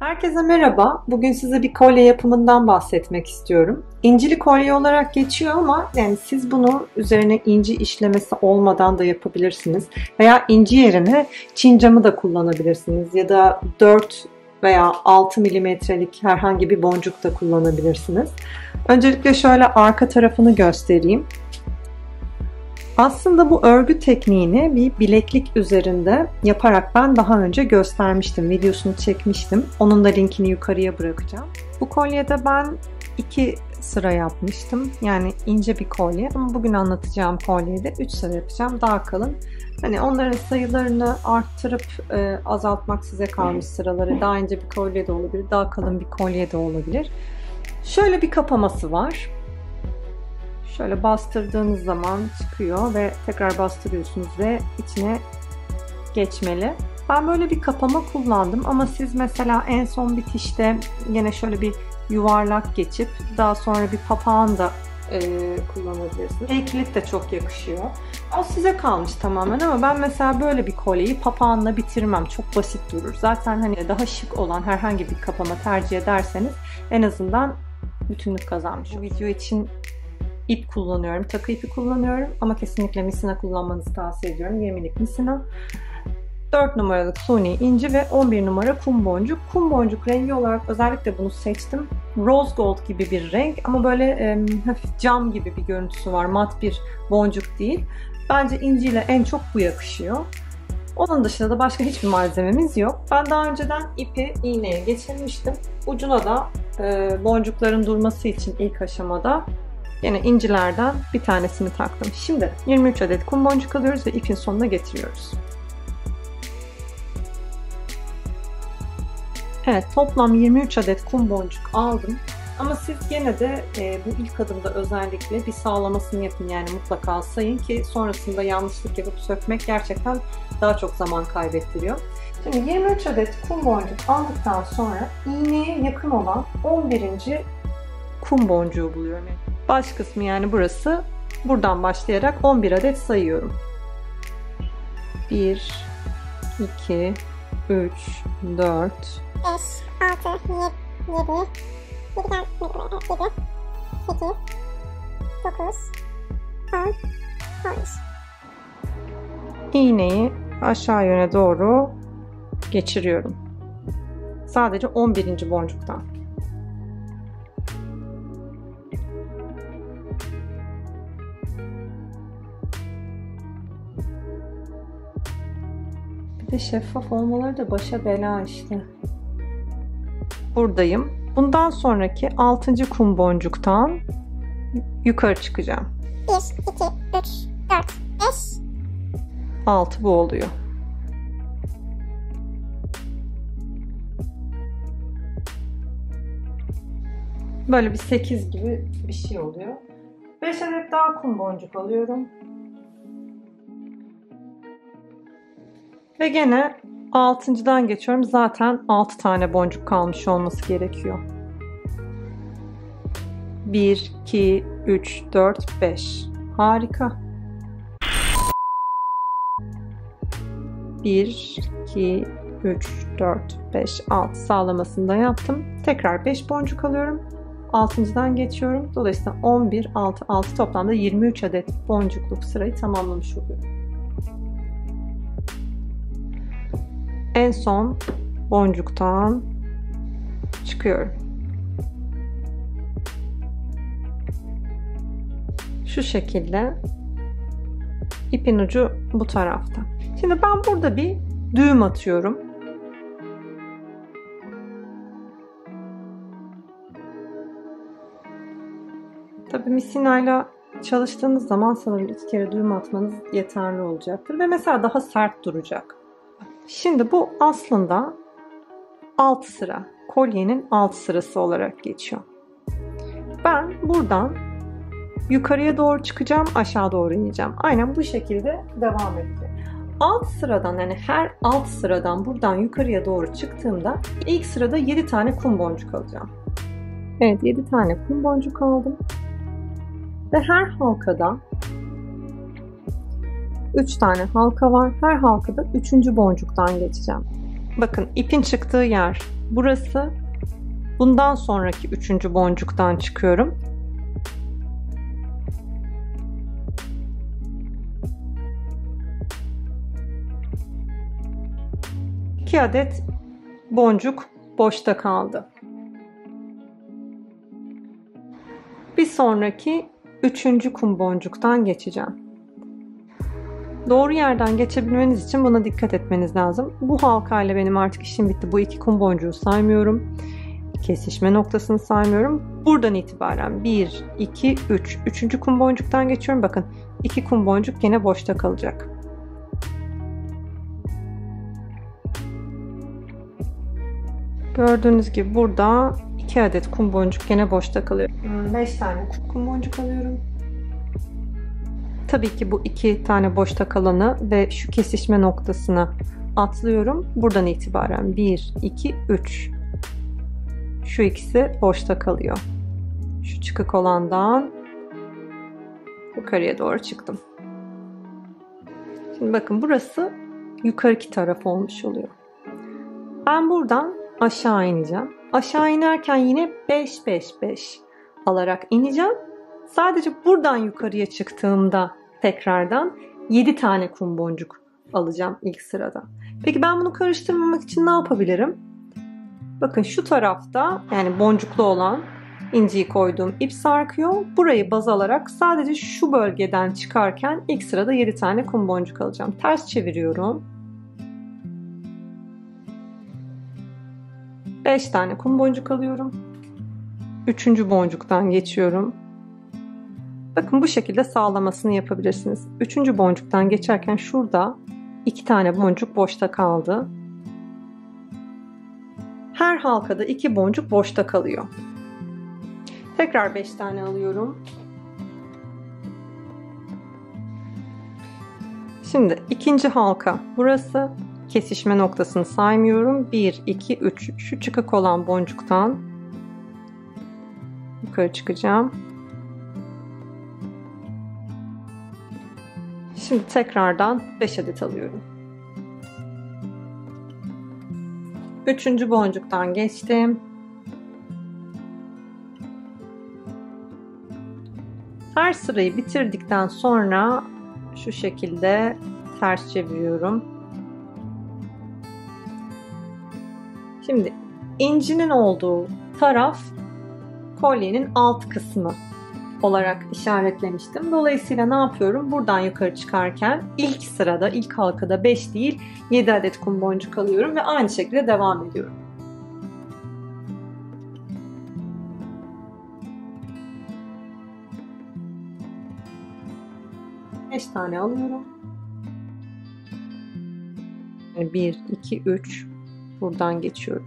Herkese merhaba. Bugün size bir kolye yapımından bahsetmek istiyorum. İncili kolye olarak geçiyor ama yani siz bunu üzerine inci işlemesi olmadan da yapabilirsiniz. Veya inci yerine Çin camı da kullanabilirsiniz. Ya da 4 veya 6 milimetrelik herhangi bir boncuk da kullanabilirsiniz. Öncelikle şöyle arka tarafını göstereyim. Aslında bu örgü tekniğini bir bileklik üzerinde yaparak ben daha önce göstermiştim. Videosunu çekmiştim. Onun da linkini yukarıya bırakacağım. Bu kolyede ben 2 sıra yapmıştım. Yani ince bir kolye. Ama bugün anlatacağım kolyede 3 sıra yapacağım. Daha kalın. Hani onların sayılarını arttırıp azaltmak size kalmış sıraları. Daha ince bir kolye de olabilir. Daha kalın bir kolye de olabilir. Şöyle bir kapaması var. Şöyle bastırdığınız zaman çıkıyor ve tekrar bastırıyorsunuz ve içine geçmeli. Ben böyle bir kapama kullandım ama siz mesela en son bitişte yine şöyle bir yuvarlak geçip daha sonra bir papağan da kullanabilirsiniz. Kilit de çok yakışıyor. O size kalmış tamamen ama ben mesela böyle bir kolyeyi papağanla bitirmem. Çok basit durur. Zaten hani daha şık olan herhangi bir kapama tercih ederseniz en azından bütünlük kazanmış. Bu video için İp kullanıyorum. Takı ipi kullanıyorum ama kesinlikle misina kullanmanızı tavsiye ediyorum. 20'lik misina. 4 numaralık suni inci ve 11 numara kum boncuk. Kum boncuk rengi olarak özellikle bunu seçtim. Rose gold gibi bir renk ama böyle hafif cam gibi bir görüntüsü var. Mat bir boncuk değil. Bence inciyle en çok bu yakışıyor. Onun dışında da başka hiçbir malzememiz yok. Ben daha önceden ipi iğneye geçirmiştim. Ucuna da boncukların durması için ilk aşamada yine incilerden bir tanesini taktım. Şimdi 23 adet kum boncuk alıyoruz ve ipin sonuna getiriyoruz. Evet, toplam 23 adet kum boncuk aldım. Ama siz gene de bu ilk adımda özellikle bir sağlamasını yapın, yani mutlaka sayın ki sonrasında yanlışlık yapıp sökmek gerçekten daha çok zaman kaybettiriyor. Şimdi 23 adet kum boncuk aldıktan sonra iğneye yakın olan 11. kum boncuğu buluyorum. Baş kısmı yani burası. Buradan başlayarak 11 adet sayıyorum. 1, 2, 3, 4, 5, 6, 7, 8, 9, 10, 11. İğneyi aşağı yöne doğru geçiriyorum. Sadece 11. boncuktan. Bir de şeffaf olmaları da başa bela işte. Buradayım. Bundan sonraki 6. kum boncuktan yukarı çıkacağım. 1, 2, 3, 4, 5. 6 bu oluyor. Böyle bir 8 gibi bir şey oluyor. 5 adet daha kum boncuk alıyorum. Ve gene 6.'dan geçiyorum. Zaten 6 tane boncuk kalmış olması gerekiyor. 1, 2, 3, 4, 5. Harika. 1, 2, 3, 4, 5, 6 sağlamasını da yaptım. Tekrar 5 boncuk alıyorum. 6.'dan geçiyorum. Dolayısıyla 11, 6, 6 toplamda 23 adet boncukluk sırayı tamamlamış oluyorum. En son boncuktan çıkıyorum. Şu şekilde ipin ucu bu tarafta. Şimdi ben burada bir düğüm atıyorum. Tabii misinayla çalıştığınız zaman sanırım 2 kere düğüm atmanız yeterli olacaktır ve mesela daha sert duracak. Şimdi bu aslında 6 sıra. Kolyenin 6 sırası olarak geçiyor. Ben buradan yukarıya doğru çıkacağım, aşağı doğru ineceğim. Aynen bu şekilde devam edecek. Alt sıradan, yani her alt sıradan buradan yukarıya doğru çıktığımda ilk sırada 7 tane kum boncuk alacağım. Evet, 7 tane kum boncuk aldım. Ve her halkada 3 tane halka var. Her halkada 3. boncuktan geçeceğim. Bakın ipin çıktığı yer burası. Bundan sonraki 3. boncuktan çıkıyorum. İki adet boncuk boşta kaldı. Bir sonraki 3. kum boncuktan geçeceğim. Doğru yerden geçebilmeniz için buna dikkat etmeniz lazım. Bu halkayla benim artık işim bitti. Bu 2 kum boncuğu saymıyorum. Kesişme noktasını saymıyorum. Buradan itibaren 1, 2, 3. 3. kum boncuktan geçiyorum. Bakın 2 kum boncuk yine boşta kalacak. Gördüğünüz gibi burada 2 adet kum boncuk yine boşta kalıyor. 5 tane kum boncuk alıyorum. Tabii ki bu 2 tane boşta kalanı ve şu kesişme noktasına atlıyorum. Buradan itibaren 1, 2, 3. Şu ikisi boşta kalıyor. Şu çıkık olandan yukarıya doğru çıktım. Şimdi bakın burası yukarıki taraf olmuş oluyor. Ben buradan aşağı ineceğim. Aşağı inerken yine 5, 5, 5 alarak ineceğim. Sadece buradan yukarıya çıktığımda tekrardan 7 tane kum boncuk alacağım ilk sırada. Peki ben bunu karıştırmamak için ne yapabilirim? Bakın şu tarafta, yani boncuklu olan inciyi koyduğum ip sarkıyor. Burayı baz alarak sadece şu bölgeden çıkarken ilk sırada 7 tane kum boncuk alacağım. Ters çeviriyorum. 5 tane kum boncuk alıyorum. 3. boncuktan geçiyorum. Bakın bu şekilde sağlamasını yapabilirsiniz. 3. boncuktan geçerken şurada 2 tane boncuk boşta kaldı. Her halkada 2 boncuk boşta kalıyor. Tekrar 5 tane alıyorum. Şimdi 2. halka burası. Kesişme noktasını saymıyorum. 1, 2, 3. Şu çıkık olan boncuktan yukarı çıkacağım. Şimdi tekrardan 5 adet alıyorum. 3. boncuktan geçtim. Her sırayı bitirdikten sonra şu şekilde ters çeviriyorum. Şimdi incinin olduğu taraf kolyenin alt kısmı olarak işaretlemiştim. Dolayısıyla ne yapıyorum? Buradan yukarı çıkarken ilk sırada, ilk halkada 5 değil 7 adet kum boncuk alıyorum ve aynı şekilde devam ediyorum. Beş tane alıyorum. 1, 2, 3 buradan geçiyorum.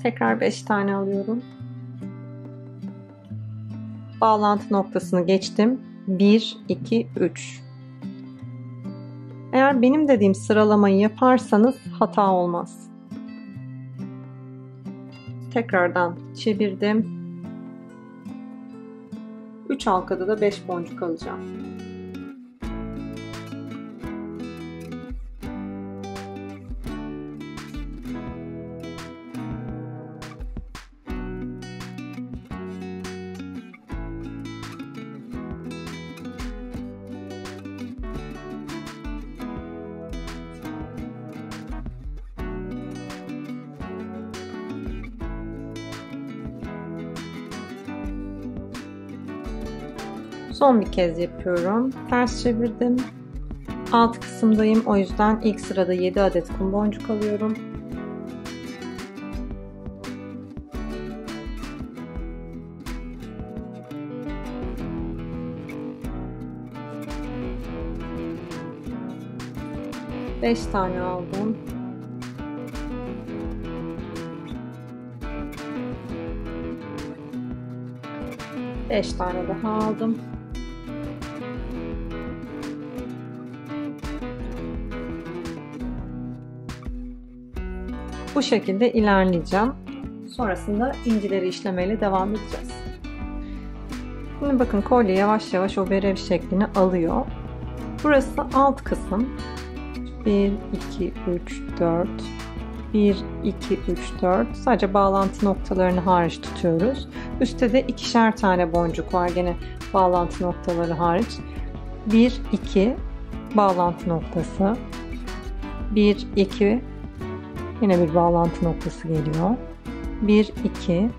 Tekrar 5 tane alıyorum. Bağlantı noktasını geçtim. 1, 2, 3. Eğer benim dediğim sıralamayı yaparsanız hata olmaz. Tekrardan çevirdim. 3 halkada da 5 boncuk alacağım. Son bir kez yapıyorum. Ters çevirdim. Alt kısımdayım. O yüzden ilk sırada 7 adet kum boncuk alıyorum. Beş tane aldım. Beş tane daha aldım. Bu şekilde ilerleyeceğim. Sonrasında incileri işlemeyle devam edeceğiz. Şimdi bakın kolye yavaş yavaş o verev şeklini alıyor. Burası alt kısım. 1, 2, 3, 4. 1, 2, 3, 4. Sadece bağlantı noktalarını hariç tutuyoruz. Üstte de ikişer tane boncuk var. Gene bağlantı noktaları hariç. 1, 2 bağlantı noktası. 1, 2 yine bir bağlantı noktası geliyor. 1, 2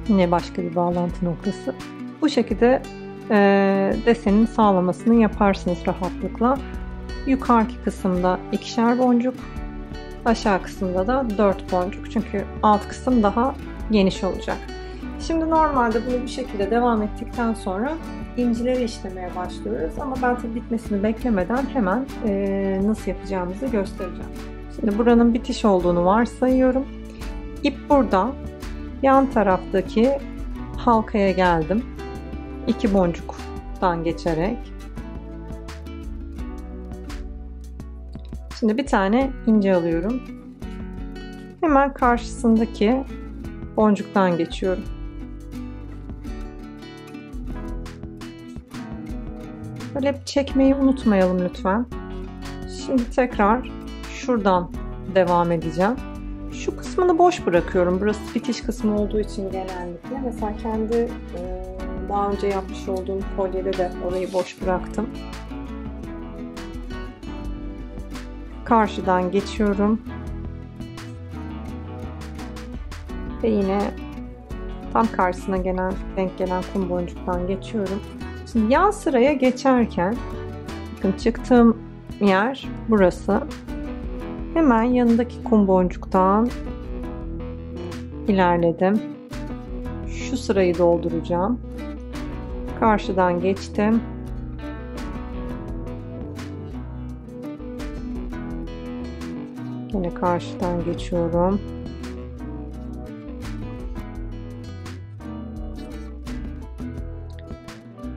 yine başka bir bağlantı noktası. Bu şekilde desenin sağlamasını yaparsınız rahatlıkla. Yukarıki kısımda ikişer boncuk, aşağı kısımda da 4 boncuk. Çünkü alt kısım daha geniş olacak. Şimdi normalde bunu bu şekilde devam ettikten sonra incileri işlemeye başlıyoruz. Ama ben tabii bitmesini beklemeden hemen nasıl yapacağımızı göstereceğim. Şimdi buranın bitiş olduğunu varsayıyorum. İp burada. Yan taraftaki halkaya geldim. 2 boncuktan geçerek. Şimdi bir tane ince alıyorum. Hemen karşısındaki boncuktan geçiyorum. Böyle hep çekmeyi unutmayalım lütfen. Şimdi tekrar şuradan devam edeceğim. Şu kısmını boş bırakıyorum. Burası bitiş kısmı olduğu için genellikle. Mesela kendi daha önce yapmış olduğum kolyede de orayı boş bıraktım. Karşıdan geçiyorum. Ve yine tam karşısına denk gelen kum boncuktan geçiyorum. Şimdi yan sıraya geçerken bakın çıktığım yer burası. Hemen yanındaki kum boncuktan ilerledim. Şu sırayı dolduracağım. Karşıdan geçtim. Yine karşıdan geçiyorum.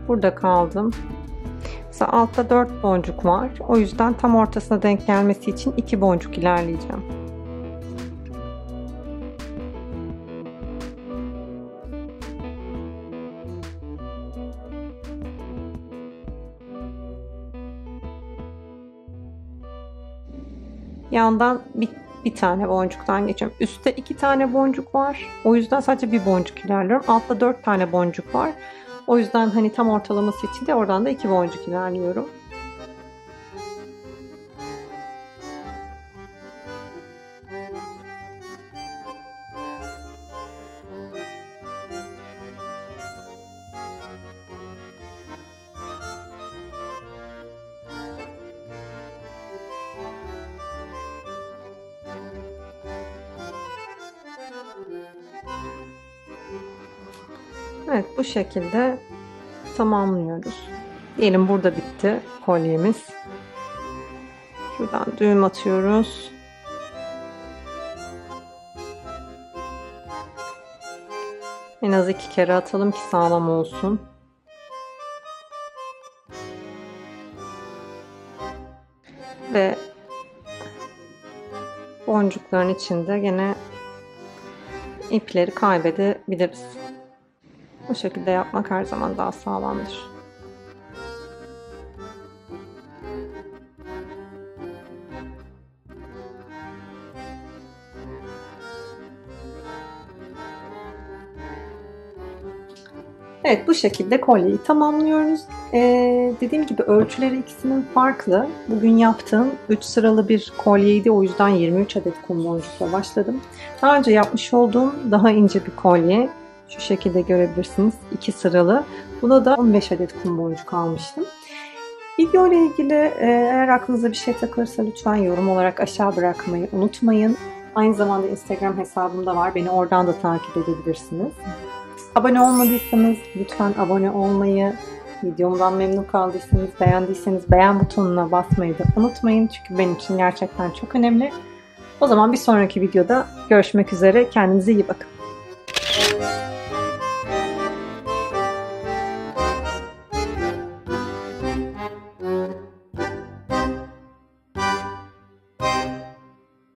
Burada kaldım. Mesela altta 4 boncuk var. O yüzden tam ortasına denk gelmesi için 2 boncuk ilerleyeceğim. Yandan bir tane boncuktan geçiyorum. Üstte 2 tane boncuk var. O yüzden sadece bir boncuk ilerliyorum. Altta 4 tane boncuk var. O yüzden hani tam ortalaması için de oradan da 2 boncuk ilerliyorum. Evet, bu şekilde tamamlıyoruz. Diyelim burada bitti kolyemiz. Şuradan düğüm atıyoruz. En az 2 kere atalım ki sağlam olsun. Ve boncukların içinde gene ipleri kaybedebiliriz. Bu şekilde yapmak her zaman daha sağlamdır. Evet, bu şekilde kolyeyi tamamlıyoruz. Dediğim gibi ölçüleri ikisinin farklı. Bugün yaptığım 3 sıralı bir kolyeydi. O yüzden 23 adet kum boncukla başladım. Daha önce yapmış olduğum daha ince bir kolye. Şu şekilde görebilirsiniz. 2 sıralı. Buna da 15 adet kum boncuk almıştım. Video ile ilgili eğer aklınıza bir şey takılırsa lütfen yorum olarak aşağı bırakmayı unutmayın. Aynı zamanda Instagram hesabım da var. Beni oradan da takip edebilirsiniz. Abone olmadıysanız lütfen abone olmayı, videomdan memnun kaldıysanız, beğendiyseniz beğen butonuna basmayı da unutmayın. Çünkü benim için gerçekten çok önemli. O zaman bir sonraki videoda görüşmek üzere. Kendinize iyi bakın.